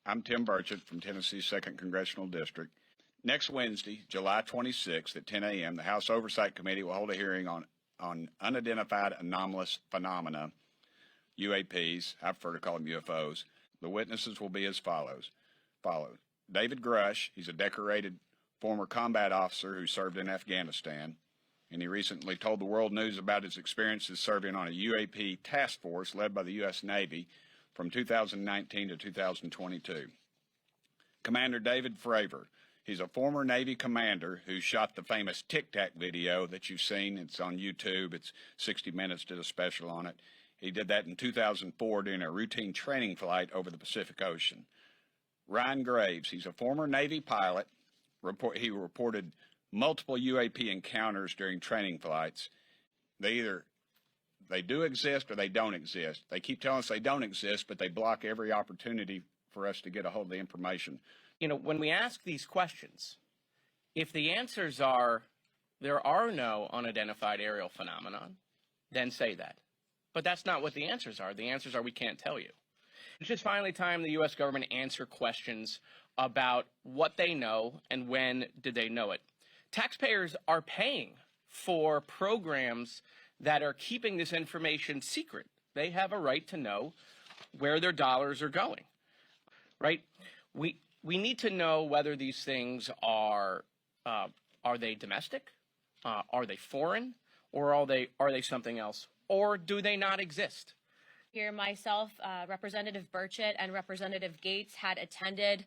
I'm Tim Burchett from Tennessee's 2nd Congressional District. Next Wednesday, July 26th at 10 a.m., the House Oversight Committee will hold a hearing on unidentified anomalous phenomena, UAPs. I prefer to call them UFOs. The witnesses will be as follows. David Grush, he's a decorated former combat officer who served in Afghanistan, and he recently told the world news about his experiences serving on a UAP task force led by the U.S. Navy from 2019 to 2022. Commander David Fravor, he's a former Navy commander who shot the famous Tic Tac video that you've seen. It's on YouTube. It's 60 Minutes did a special on it. He did that in 2004 during a routine training flight over the Pacific Ocean. Ryan Graves, he's a former Navy pilot. He reported multiple UAP encounters during training flights. They do exist or they don't exist. They keep telling us they don't exist, but they block every opportunity for us to get a hold of the information. You know, when we ask these questions, if the answers are there are no unidentified aerial phenomenon, then say that. But that's not what the answers are. The answers are we can't tell you. It's just finally time the U.S. government answer questions about what they know and when did they know it. Taxpayers are paying for programs that are keeping this information secret. They have a right to know where their dollars are going, right? We need to know whether these things are they domestic, are they foreign, or are they something else, or do they not exist? Here, myself, Representative Burchett, and Representative Gates had attended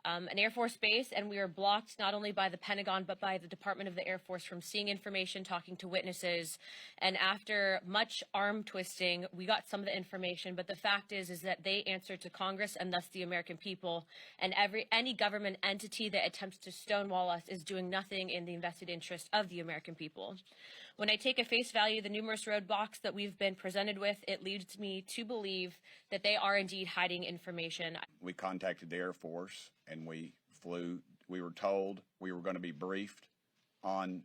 an Air Force base, and we were blocked not only by the Pentagon but by the Department of the Air Force from seeing information, talking to witnesses. And after much arm twisting, we got some of the information. But the fact is that they answer to Congress and thus the American people. And any government entity that attempts to stonewall us is doing nothing in the invested interest of the American people. When I take at face value the numerous roadblocks that we've been presented with, it leads me to believe that they are indeed hiding information. We contacted the Air Force and we flew. We were told we were going to be briefed on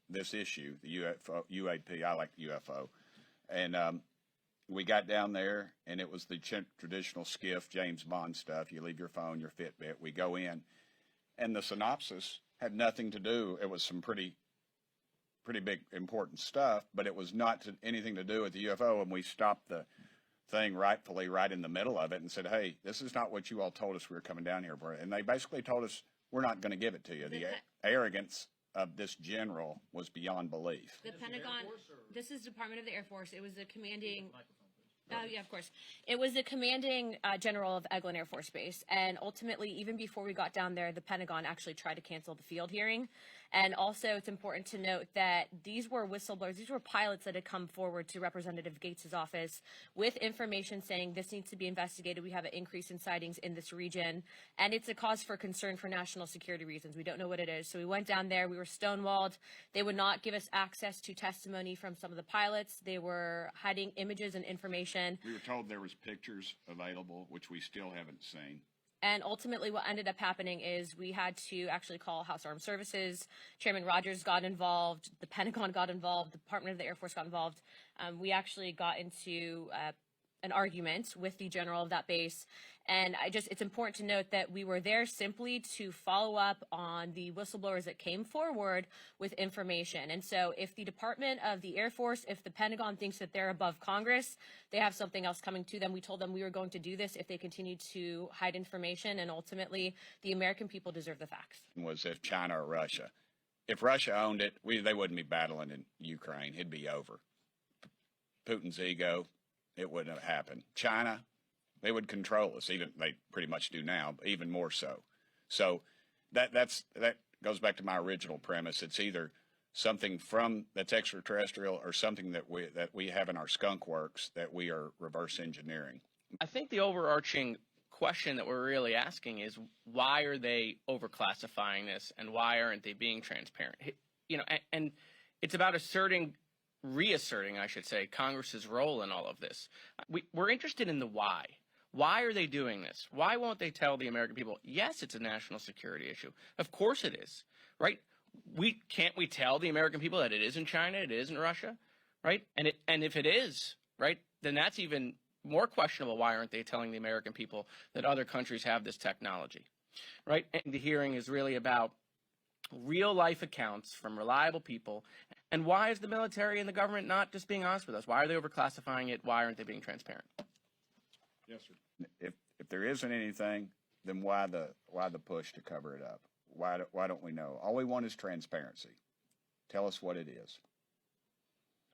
this issue, the UAP. I like UFO. And we got down there, and it was the traditional skiff, James Bond stuff. You leave your phone, your Fitbit. We go in, and the synopsis had nothing to do. It was some pretty big, important stuff, but it was not anything to do with the UFO, and we stopped the thing rightfully right in the middle of it and said, hey, this is not what you all told us we were coming down here for. And they basically told us, we're not going to give it to you. The arrogance of this general was beyond belief. The Pentagon, this is Department of the Air Force. It was the commanding... Oh, yeah, of course. It was the commanding general of Eglin Air Force Base. And ultimately, even before we got down there, the Pentagon actually tried to cancel the field hearing. And also, it's important to note that these were whistleblowers. These were pilots that had come forward to Representative Gates' office with information saying this needs to be investigated. We have an increase in sightings in this region. And it's a cause for concern for national security reasons. We don't know what it is. So we went down there. We were stonewalled. They would not give us access to testimony from some of the pilots. They were hiding images and information. We were told there was pictures available, which we still haven't seen. And ultimately what ended up happening is we had to actually call House Armed Services. Chairman Rogers got involved. The Pentagon got involved. The Department of the Air Force got involved. We actually got into an argument with the general of that base. And it's important to note that we were there simply to follow up on the whistleblowers that came forward with information. And so if the Department of the Air Force, if the Pentagon thinks that they're above Congress, they have something else coming to them. We told them we were going to do this if they continued to hide information. And ultimately, the American people deserve the facts. Was if China or Russia. If Russia owned it, they wouldn't be battling in Ukraine. It'd be over. Putin's ego, it wouldn't have happened. China, they would control us. Even they pretty much do now, but even more so. So that goes back to my original premise. It's either something that's extraterrestrial or something that we have in our skunk works that we are reverse engineering. I think the overarching question that we're really asking is why are they overclassifying this and why aren't they being transparent? You know, and it's about reasserting, I should say, Congress's role in all of this. We're interested in the why. Why are they doing this? Why won't they tell the American people, yes, it's a national security issue? Of course it is, right? Can't we tell the American people that it is in China, it is in Russia, right? And if it is, right, then that's even more questionable, why aren't they telling the American people that other countries have this technology, right? And the hearing is really about real life accounts from reliable people. And why is the military and the government not just being honest with us? Why are they overclassifying it? Why aren't they being transparent? Yes, sir. If there isn't anything, then why the push to cover it up? Why don't we know? All we want is transparency. Tell us what it is.